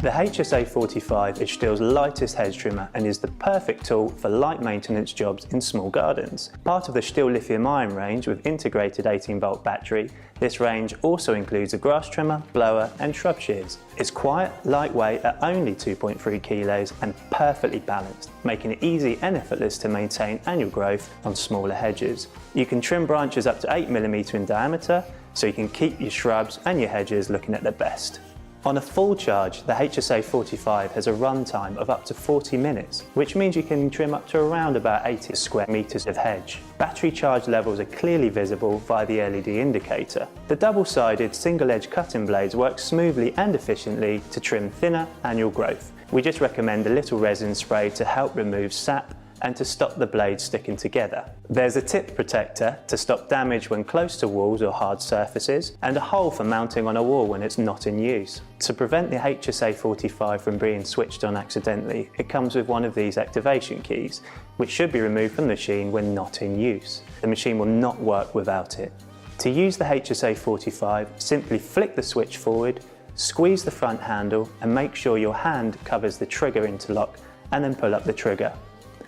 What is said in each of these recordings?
The HSA 45 is Stihl's lightest hedge trimmer and is the perfect tool for light maintenance jobs in small gardens. Part of the Stihl lithium-ion range with integrated 18-volt battery, this range also includes a grass trimmer, blower and shrub shears. It's quiet, lightweight at only 2.3 kilos and perfectly balanced, making it easy and effortless to maintain annual growth on smaller hedges. You can trim branches up to 8mm in diameter, so you can keep your shrubs and your hedges looking at their best. On a full charge, the HSA 45 has a run time of up to 40 minutes, which means you can trim up to around about 80 square meters of hedge. Battery charge levels are clearly visible via the LED indicator. The double-sided single-edge cutting blades work smoothly and efficiently to trim thinner annual growth. We just recommend a little resin spray to help remove sap and to stop the blades sticking together. There's a tip protector to stop damage when close to walls or hard surfaces, and a hole for mounting on a wall when it's not in use. To prevent the HSA 45 from being switched on accidentally, it comes with one of these activation keys, which should be removed from the machine when not in use. The machine will not work without it. To use the HSA 45, simply flick the switch forward, squeeze the front handle and make sure your hand covers the trigger interlock, and then pull up the trigger.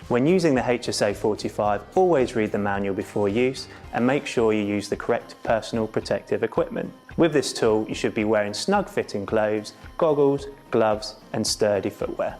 When using the HSA 45, always read the manual before use and make sure you use the correct personal protective equipment. With this tool, you should be wearing snug fitting clothes, goggles, gloves and sturdy footwear.